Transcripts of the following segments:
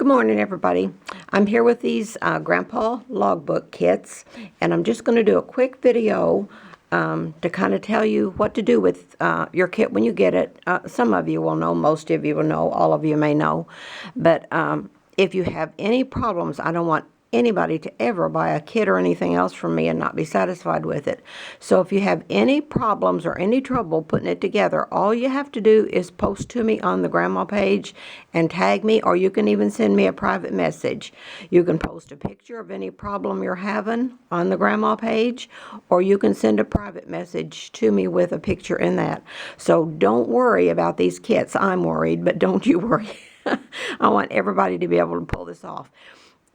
Good morning, everybody. I'm here with these Grandpa logbook kits, and I'm just going to do a quick video to kind of tell you what to do with your kit when you get it. Some of you will know, most of you will know, all of you may know. But if you have any problems, I don't want anybody to ever buy a kit or anything else from me and not be satisfied with it. So if you have any problems or any trouble putting it together, all you have to do is post to me on the grandma page and tag me, or you can even send me a private message. You can post a picture of any problem you're having on the grandma page, or you can send a private message to me with a picture in that. So don't worry about these kits. I'm worried, but don't you worry. I want everybody to be able to pull this off.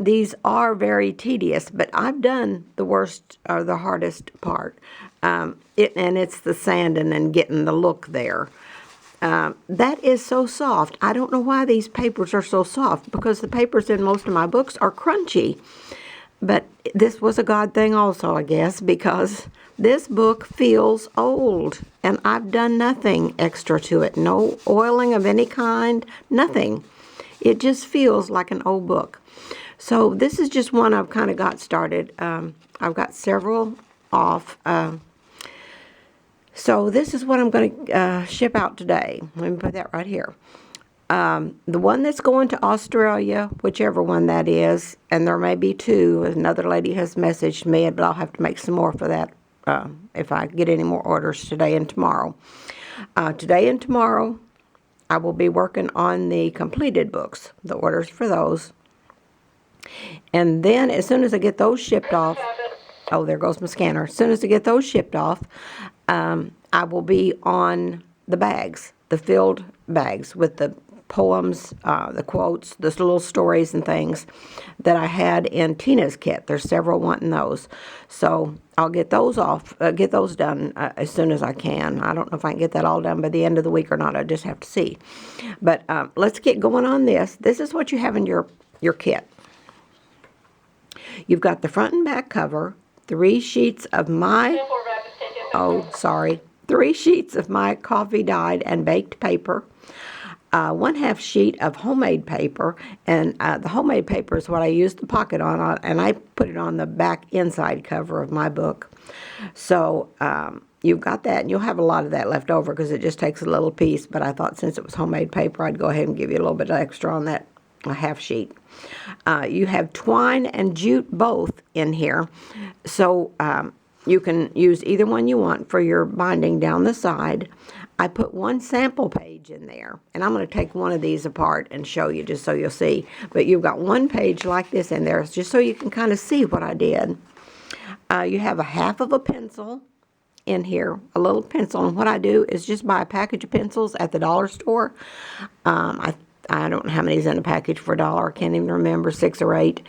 These are very tedious, but I've done the worst or the hardest part. And it's the sanding and getting the look there. That is so soft. I don't know why these papers are so soft, because the papers in most of my books are crunchy. But this was a God thing also, I guess, because this book feels old, and I've done nothing extra to it. No oiling of any kind, nothing. It just feels like an old book. So this is just one I've kind of got started. I've got several off. So this is what I'm going to ship out today. Let me put that right here. The one that's going to Australia, whichever one that is, and there may be two. Another lady has messaged me, but I'll have to make some more for that if I get any more orders today and tomorrow. Today and tomorrow, I will be working on the completed books, the orders for those. And then as soon as I get those shipped off, oh, there goes my scanner. As soon as I get those shipped off, I will be on the bags, the filled bags with the poems, the quotes, the little stories and things that I had in Tina's kit. There's several wanting those. So I'll get those off, get those done as soon as I can. I don't know if I can get that all done by the end of the week or not. I just have to see. But let's get going on this. This is what you have in your kit. You've got the front and back cover, 3 sheets of my, 3 sheets of my coffee dyed and baked paper, 1/2 sheet of homemade paper, and the homemade paper is what I used the pocket on, and I put it on the back inside cover of my book. So you've got that, and you'll have a lot of that left over because it just takes a little piece, but I thought since it was homemade paper, I'd go ahead and give you a little bit extra on that. A 1/2 sheet. You have twine and jute both in here, so you can use either one you want for your binding down the side. I put one sample page in there, and I'm going to take one of these apart and show you just so you'll see. But you've got one page like this in there just so you can kind of see what I did. You have a 1/2 of a pencil in here, a little pencil, and what I do is just buy a package of pencils at the dollar store. I don't know how many's in a package for $1. I can't even remember, 6 or 8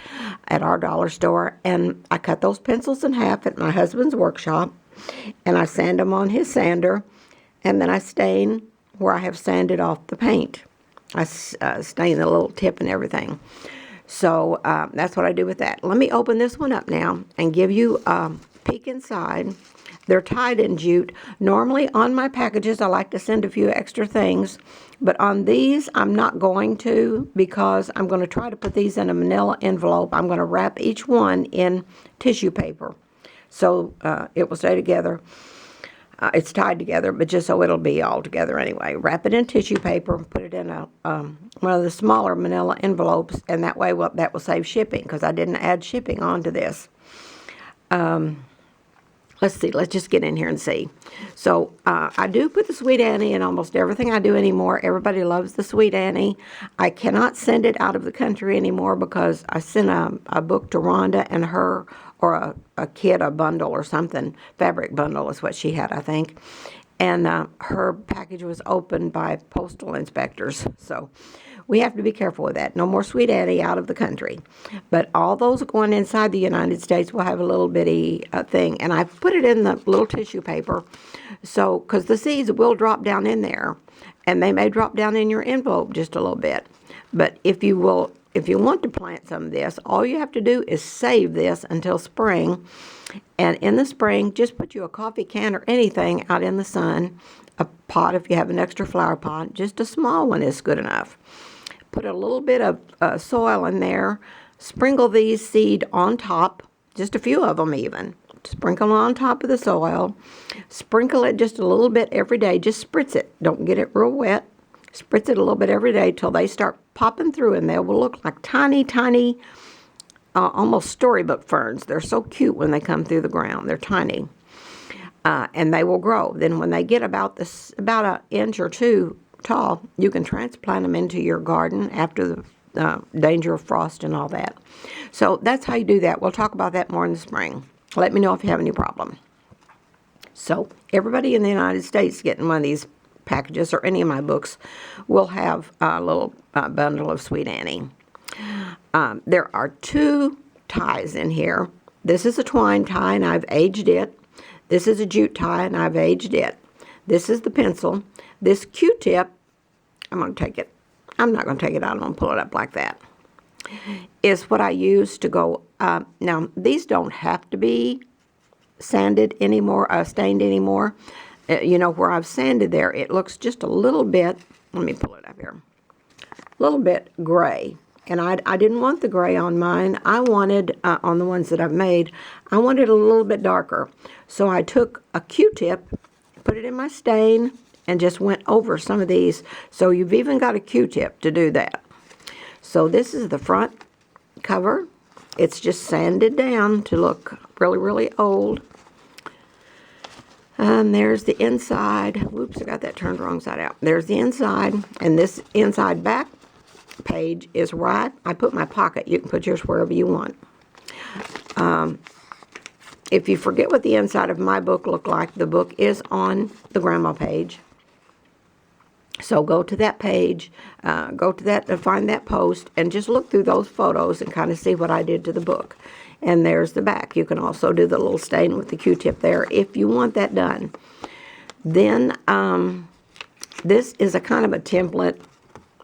at our dollar store. And I cut those pencils in half at my husband's workshop, and I sand them on his sander, and then I stain where I have sanded off the paint. I stain the little tip and everything. So that's what I do with that. Let me open this one up now and give you a peek inside. They're tied in jute. Normally on my packages, I like to send a few extra things, but on these, I'm not going to, because I'm going to try to put these in a manila envelope. I'm going to wrap each one in tissue paper, so it will stay together. It's tied together, but just so it'll be all together anyway. Wrap it in tissue paper, put it in one of the smaller manila envelopes, and that way, that will save shipping, because I didn't add shipping onto this. Let's see, let's just get in here and see. So I do put the Sweet Annie in almost everything I do anymore. Everybody loves the Sweet Annie. I cannot send it out of the country anymore because I sent a book to Rhonda and her, or a kid, a bundle or something. Fabric bundle is what she had, I think. And her package was opened by postal inspectors. So we have to be careful with that. No more Sweet Annie out of the country. But all those going inside the United States will have a little bitty thing. And I put it in the little tissue paper, so because the seeds will drop down in there, and they may drop down in your envelope just a little bit. But if you want to plant some of this, all you have to do is save this until spring. And in the spring, just put you a coffee can or anything out in the sun, a pot if you have an extra flower pot. Just a small one is good enough. put a little bit of soil in there, sprinkle these seed on top, just a few of them even. Sprinkle on top of the soil. Sprinkle it just a little bit every day. Just spritz it. Don't get it real wet. Spritz it a little bit every day till they start popping through, and they will look like tiny, tiny, almost storybook ferns. They're so cute when they come through the ground. They're tiny. And they will grow. Then when they get about an inch or two tall, you can transplant them into your garden after the danger of frost and all that. So that's how you do that. We'll talk about that more in the spring. Let me know if you have any problem. So everybody in the United States getting one of these packages or any of my books will have a little bundle of Sweet Annie. There are 2 ties in here. This is a twine tie, and I've aged it. This is a jute tie, and I've aged it. This is the pencil. This Q-tip, I'm going to take it. I'm not going to take it out. I'm going to pull it up like that. Is what I use to go. Now, these don't have to be sanded anymore, stained anymore. Where I've sanded there, it looks just a little bit, let me pull it up here, a little bit gray. And I didn't want the gray on mine. I wanted, on the ones that I've made, I wanted a little bit darker. So I took a Q-tip, put it in my stain, and just went over some of these. So you've even got a Q-tip to do that. So this is the front cover. It's just sanded down to look really, really old. And there's the inside. Whoops, I got that turned wrong side out. There's the inside, and this inside back page is where I put my pocket. You can put yours wherever you want. If you forget what the inside of my book looked like, the book is on the grandma page. So go to that page, go to that and find that post, and just look through those photos and kind of see what I did to the book. And there's the back. You can also do the little stain with the Q-tip there if you want that done. Then this is a kind of a template.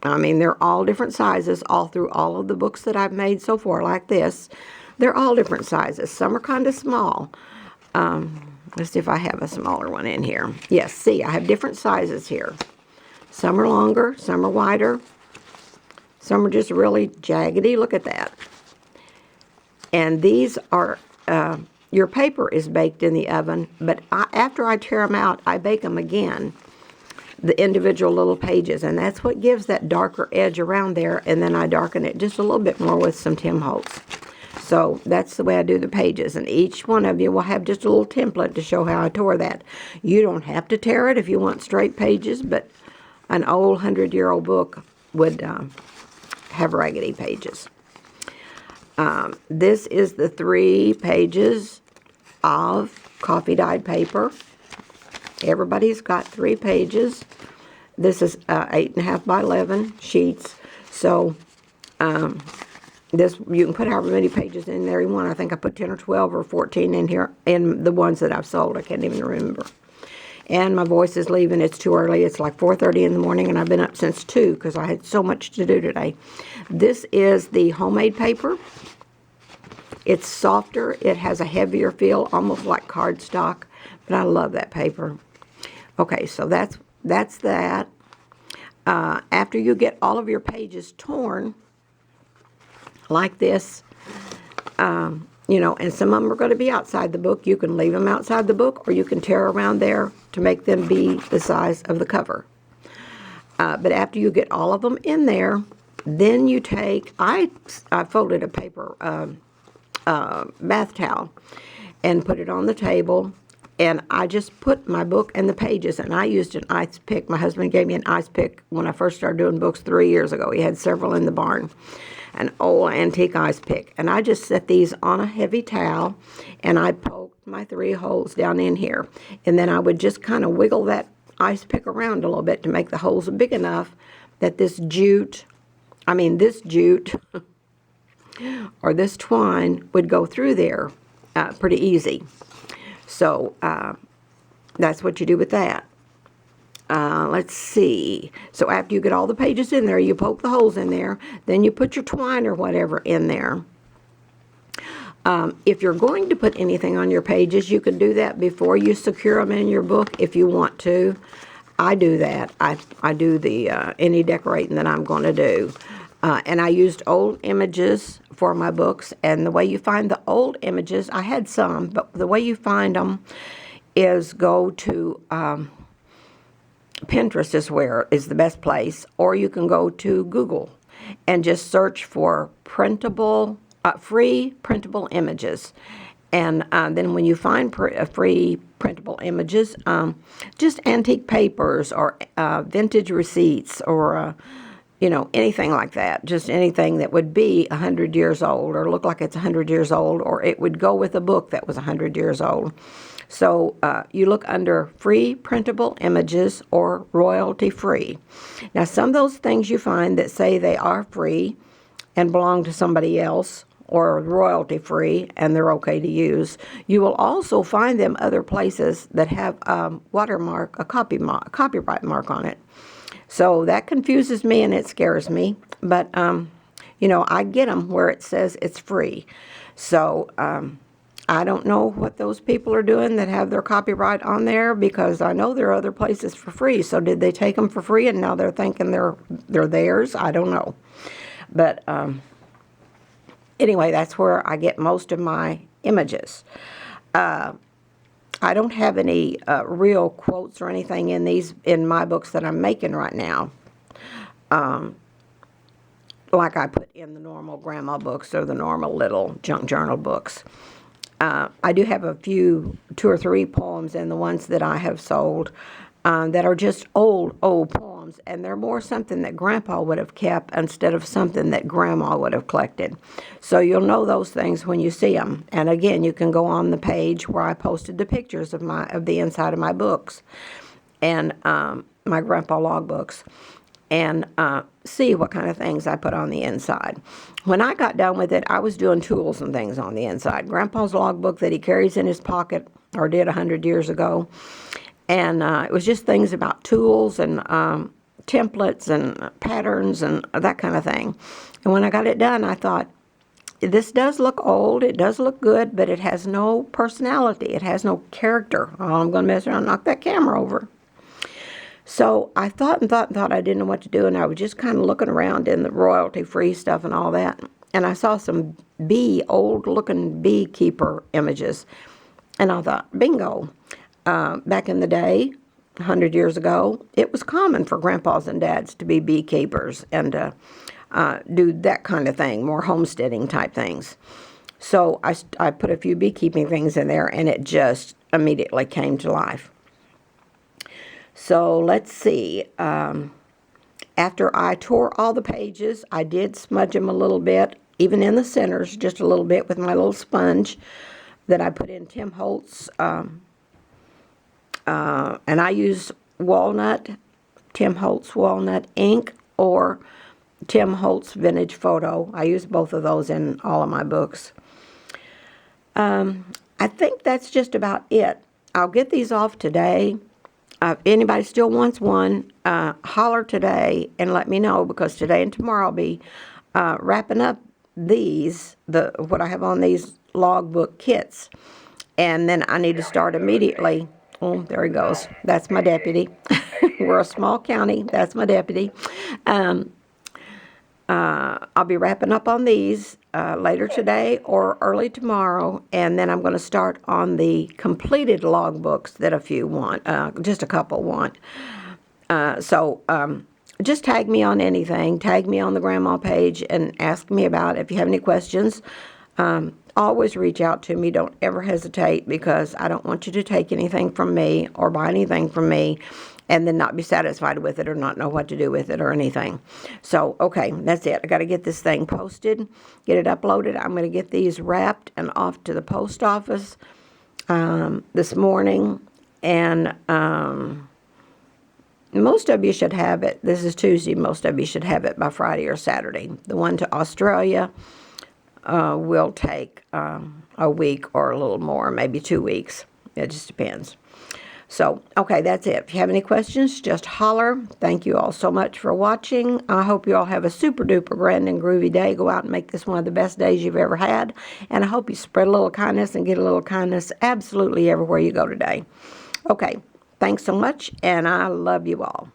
I mean, they're all different sizes all through all of the books that I've made so far, like this. They're all different sizes. Some are kind of small. Let's see if I have a smaller one in here. Yes, see, I have different sizes here. Some are longer, some are wider. Some are just really jaggedy. Look at that. And these are, your paper is baked in the oven, but after I tear them out, I bake them again, the individual little pages, and that's what gives that darker edge around there, and then I darken it just a little bit more with some Tim Holtz. So that's the way I do the pages, and each one of you will have just a little template to show how I tore that. You don't have to tear it if you want straight pages, but an old 100-year-old book would have raggedy pages. This is the 3 pages of coffee dyed paper. Everybody's got 3 pages. This is 8.5 by 11 sheets. So this, you can put however many pages in there you want. I think I put 10 or 12 or 14 in here, in the ones that I've sold. I can't even remember. And my voice is leaving. It's too early. It's like 4:30 in the morning, and I've been up since 2 because I had so much to do today. This is the homemade paper. It's softer. It has a heavier feel, almost like cardstock, but I love that paper. Okay, so that's that. After you get all of your pages torn, like this, and some of them are going to be outside the book. You can leave them outside the book, or you can tear around there to make them be the size of the cover. But after you get all of them in there, then you take, I folded a paper bath towel and put it on the table, and I just put my book and the pages, and I used an ice pick. My husband gave me an ice pick when I first started doing books 3 years ago. He had several in the barn, an old antique ice pick, and I just set these on a heavy towel, and I poked my 3 holes down in here, and then I would just kind of wiggle that ice pick around a little bit to make the holes big enough that this jute or this twine would go through there pretty easy. So that's what you do with that. Let's see. So after you get all the pages in there, you poke the holes in there, then you put your twine or whatever in there. If you're going to put anything on your pages, you can do that before you secure them in your book if you want to. I do that. I do the any decorating that I'm going to do. And I used old images for my books. And the way you find the old images, I had some, but the way you find them is go to Pinterest is the best place, or you can go to Google and just search for free printable images. And then when you find free printable images, just antique papers or vintage receipts or, anything like that. Just anything that would be 100 years old or look like it's 100 years old, or it would go with a book that was 100 years old. So you look under free printable images or royalty free. Now, some of those things you find that say they are free and belong to somebody else or royalty free and they're okay to use, you will also find them other places that have a copyright mark on it. So that confuses me and it scares me. But, I get them where it says it's free. So I don't know what those people are doing that have their copyright on there, because I know there are other places for free. So did they take them for free and now they're thinking they're theirs? I don't know. But anyway, that's where I get most of my images. I don't have any real quotes or anything in my books that I'm making right now, like I put in the normal grandma books or the normal little junk journal books. I do have a few, 2 or 3 poems in the ones that I have sold that are just old poems, and they're more something that Grandpa would have kept instead of something that Grandma would have collected. So you'll know those things when you see them. And again, you can go on the page where I posted the pictures of the inside of my books and my Grandpa logbooks, and see what kind of things I put on the inside. When I got done with it, I was doing tools and things on the inside. Grandpa's logbook that he carries in his pocket, or did 100 years ago. And it was just things about tools and templates and patterns and that kind of thing. And when I got it done, I thought, this does look old, it does look good, but it has no personality. It has no character. Oh, I'm going to mess around and knock that camera over. So I thought and thought and thought. I didn't know what to do, and I was just kind of looking around in the royalty-free stuff and all that. And I saw some old-looking beekeeper images. And I thought, bingo. Back in the day, 100 years ago, it was common for grandpas and dads to be beekeepers and do that kind of thing, more homesteading type things. So I put a few beekeeping things in there, and it just immediately came to life. So let's see. After I tore all the pages, I did smudge them a little bit, even in the centers, just a little bit with my little sponge that I put in Tim Holtz. And I use Tim Holtz walnut ink, or Tim Holtz vintage photo. I use both of those in all of my books. I think that's just about it. I'll get these off today. If anybody still wants one, holler today and let me know, because today and tomorrow I'll be wrapping up what I have on these logbook kits. And then I need to start immediately. Oh, there he goes. That's my deputy. We're a small county. That's my deputy. I'll be wrapping up on these later today or early tomorrow, and then I'm going to start on the completed logbooks that a few want, just a couple want. So just tag me on anything. Tag me on the grandma page and ask me about it. If you have any questions, always reach out to me. Don't ever hesitate, because I don't want you to take anything from me or buy anything from me and then not be satisfied with it or not know what to do with it or anything. So, okay, that's it. I got to get this thing posted, get it uploaded. I'm going to get these wrapped and off to the post office this morning. And most of you should have it. This is Tuesday. Most of you should have it by Friday or Saturday. The one to Australia will take a week or a little more, maybe 2 weeks. It just depends. So, okay, that's it. If you have any questions, just holler. Thank you all so much for watching. I hope you all have a super duper grand and groovy day. Go out and make this one of the best days you've ever had. And I hope you spread a little kindness and get a little kindness absolutely everywhere you go today. Okay, Thanks so much, and I love you all.